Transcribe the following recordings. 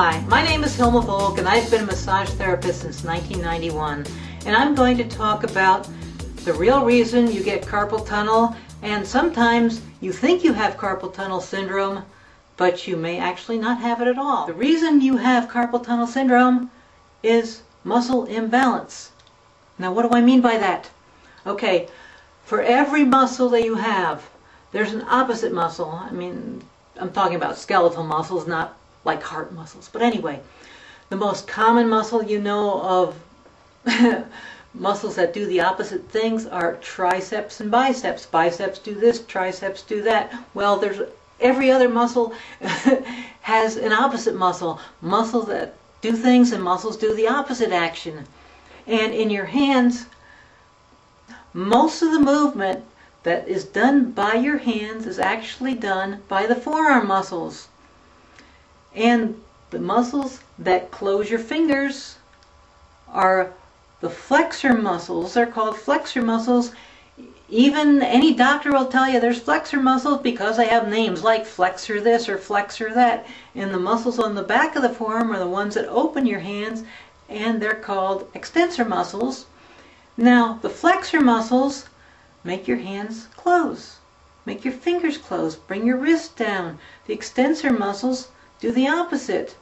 Hi, my name is Hilma Volk and I've been a massage therapist since 1991, and I'm going to talk about the real reason you get carpal tunnel, and sometimes you think you have carpal tunnel syndrome, but you may actually not have it at all. The reason you have carpal tunnel syndrome is muscle imbalance. Now what do I mean by that? Okay, for every muscle that you have, there's an opposite muscle. I mean, I'm talking about skeletal muscles, not like heart muscles. But anyway, the most common muscle you know of muscles that do the opposite things are triceps and biceps. Biceps do this, triceps do that. Well, there's every other muscle has an opposite muscle. Muscles that do things and muscles do the opposite action. And in your hands, most of the movement that is done by your hands is actually done by the forearm muscles. And the muscles that close your fingers are the flexor muscles. They're called flexor muscles. Even any doctor will tell you there's flexor muscles because they have names like flexor this or flexor that. And the muscles on the back of the forearm are the ones that open your hands, and they're called extensor muscles. Now, the flexor muscles make your hands close, make your fingers close, bring your wrist down. The extensor muscles do the opposite.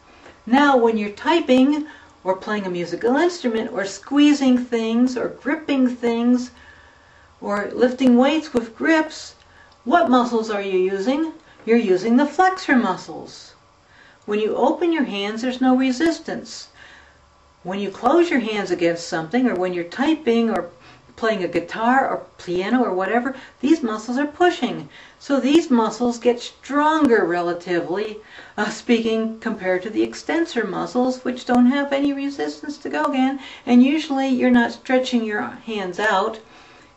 Now, when you're typing or playing a musical instrument or squeezing things or gripping things or lifting weights with grips, what muscles are you using? You're using the flexor muscles. When you open your hands, there's no resistance. When you close your hands against something, or when you're typing or playing a guitar or piano or whatever, these muscles are pushing. So these muscles get stronger, relatively speaking, compared to the extensor muscles, which don't have any resistance to go again. And usually you're not stretching your hands out.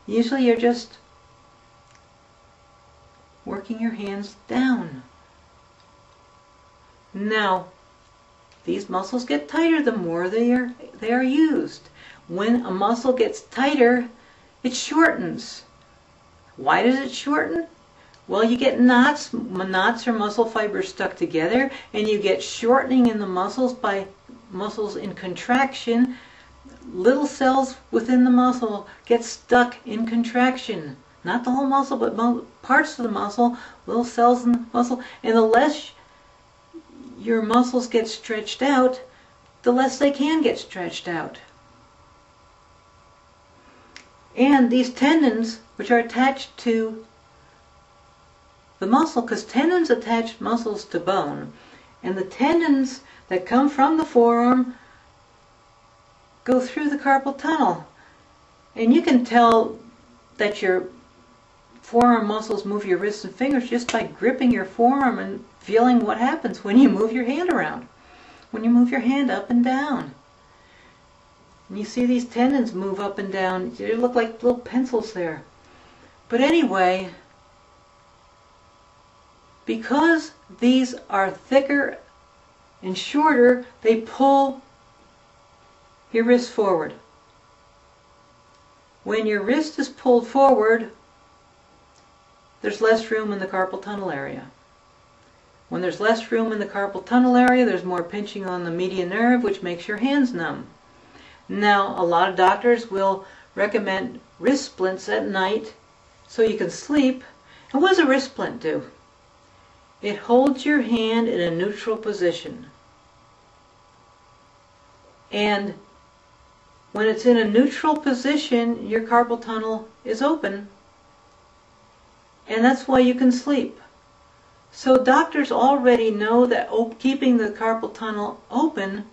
Usually you're just working your hands down. Now, these muscles get tighter the more they are used. When a muscle gets tighter, it shortens. Why does it shorten? Well, you get knots. Knots are muscle fibers stuck together, and you get shortening in the muscles by muscles in contraction. Little cells within the muscle get stuck in contraction. Not the whole muscle, but parts of the muscle, little cells in the muscle. And the less your muscles get stretched out, the less they can get stretched out. And these tendons, which are attached to the muscle, because tendons attach muscles to bone, and the tendons that come from the forearm go through the carpal tunnel. And you can tell that your forearm muscles move your wrists and fingers just by gripping your forearm and feeling what happens when you move your hand around, when you move your hand up and down. And you see these tendons move up and down. They look like little pencils there. But anyway, because these are thicker and shorter, they pull your wrist forward. When your wrist is pulled forward, there's less room in the carpal tunnel area. When there's less room in the carpal tunnel area, there's more pinching on the median nerve, which makes your hands numb. Now, a lot of doctors will recommend wrist splints at night so you can sleep. And what does a wrist splint do? It holds your hand in a neutral position. And when it's in a neutral position, your carpal tunnel is open. And that's why you can sleep. So doctors already know that keeping the carpal tunnel open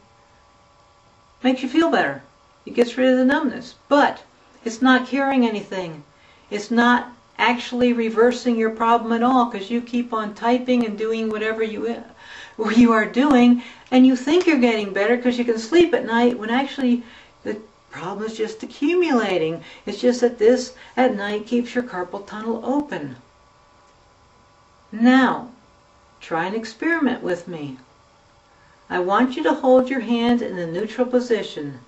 makes you feel better. It gets rid of the numbness. But it's not curing anything. It's not actually reversing your problem at all, because you keep on typing and doing whatever you are doing, and you think you're getting better because you can sleep at night, when actually the problem is just accumulating. It's just that this at night keeps your carpal tunnel open. Now, try an experiment with me. I want you to hold your hand in the neutral position.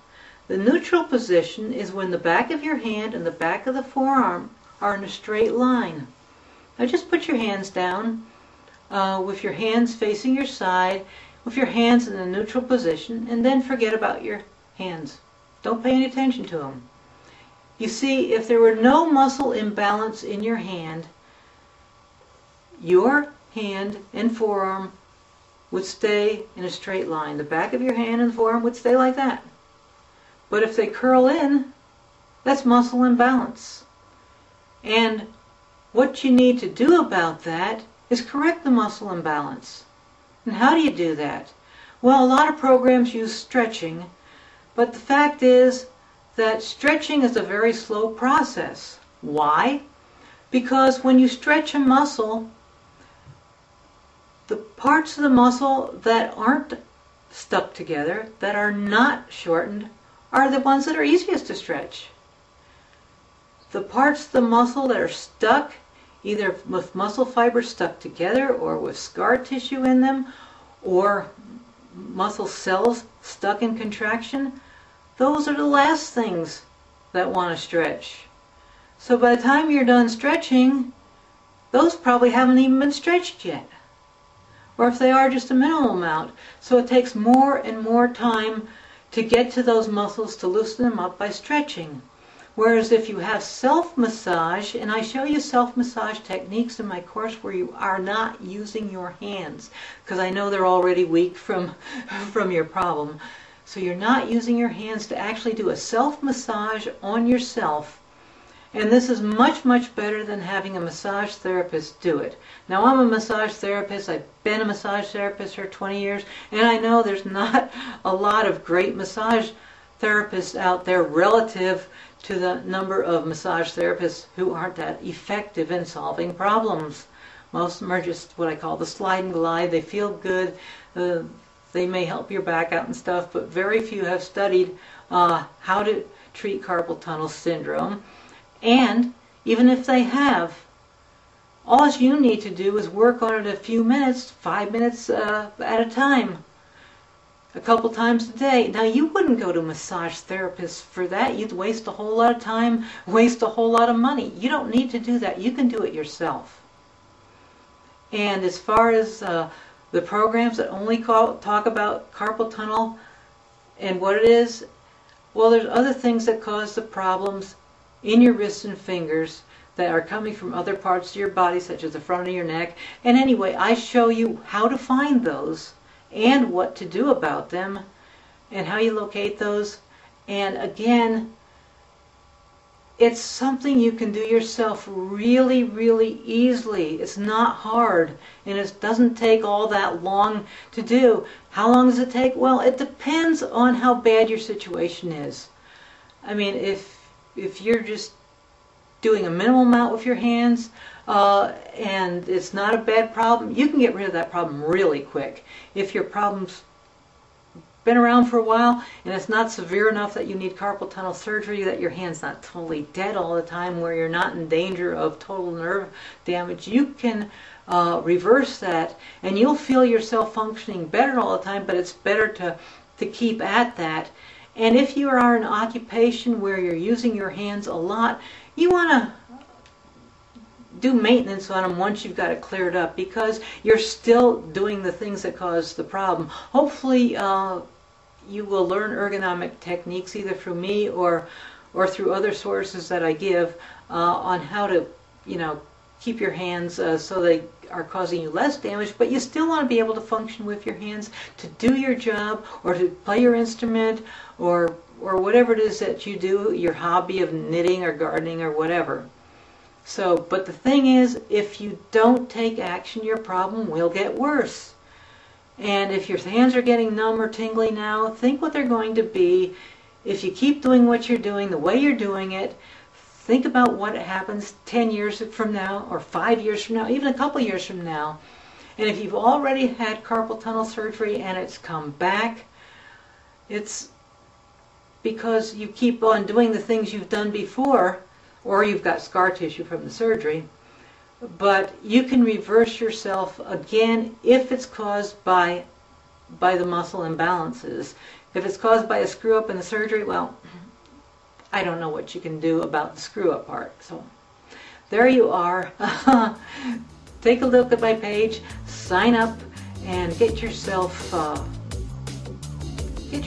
The neutral position is when the back of your hand and the back of the forearm are in a straight line. Now just put your hands down with your hands facing your side with your hands in a neutral position, and then forget about your hands. Don't pay any attention to them. You see, if there were no muscle imbalance in your hand and forearm would stay in a straight line. The back of your hand and forearm would stay like that. But if they curl in, that's muscle imbalance. And what you need to do about that is correct the muscle imbalance. And how do you do that? Well, a lot of programs use stretching, but the fact is that stretching is a very slow process. Why? Because when you stretch a muscle, the parts of the muscle that aren't stuck together, that are not shortened, are the ones that are easiest to stretch. The parts of the muscle that are stuck, either with muscle fibers stuck together or with scar tissue in them, or muscle cells stuck in contraction, those are the last things that want to stretch. So by the time you're done stretching, those probably haven't even been stretched yet. Or if they are, just a minimal amount. So it takes more and more time to get to those muscles to loosen them up by stretching. Whereas if you have self-massage, and I show you self-massage techniques in my course where you are not using your hands, because I know they're already weak from your problem. So you're not using your hands to actually do a self-massage on yourself. And this is much, much better than having a massage therapist do it. Now, I'm a massage therapist. I've been a massage therapist for 20 years, and I know there's not a lot of great massage therapists out there relative to the number of massage therapists who aren't that effective in solving problems. Most of them are just what I call the slide and glide. They feel good. They may help your back out and stuff, but very few have studied how to treat carpal tunnel syndrome. And even if they have, all you need to do is work on it a few minutes, 5 minutes at a time, a couple times a day. Now, you wouldn't go to a massage therapist for that. You'd waste a whole lot of time, waste a whole lot of money. You don't need to do that. You can do it yourself. And as far as the programs that only talk about carpal tunnel and what it is, well, there's other things that cause the problems in your wrists and fingers that are coming from other parts of your body, such as the front of your neck. And anyway, I show you how to find those and what to do about them and how you locate those. And again, it's something you can do yourself really, really easily. It's not hard, and it doesn't take all that long to do. How long does it take? Well, it depends on how bad your situation is. I mean, if you're just doing a minimal amount with your hands and it's not a bad problem, you can get rid of that problem really quick. If your problem's been around for a while and it's not severe enough that you need carpal tunnel surgery, that your hand's not totally dead all the time, where you're not in danger of total nerve damage, you can reverse that, and you'll feel yourself functioning better all the time. But it's better to keep at that. And if you are in an occupation where you're using your hands a lot, you want to do maintenance on them once you've got it cleared up, because you're still doing the things that cause the problem. Hopefully you will learn ergonomic techniques either through me or through other sources that I give on how to, keep your hands so they are causing you less damage, but you still want to be able to function with your hands to do your job or to play your instrument or whatever it is that you do, your hobby of knitting or gardening or whatever. So, but the thing is, if you don't take action, your problem will get worse. And if your hands are getting numb or tingly now, think what they're going to be if you keep doing what you're doing the way you're doing it. Think about what happens 10 years from now, or 5 years from now, even a couple years from now. And if you've already had carpal tunnel surgery and it's come back, it's because you keep on doing the things you've done before, or you've got scar tissue from the surgery. But you can reverse yourself again if it's caused by the muscle imbalances. If it's caused by a screw up in the surgery, well, I don't know what you can do about the screw up part. So there you are. Take a look at my page, sign up, and get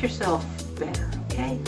yourself better, okay?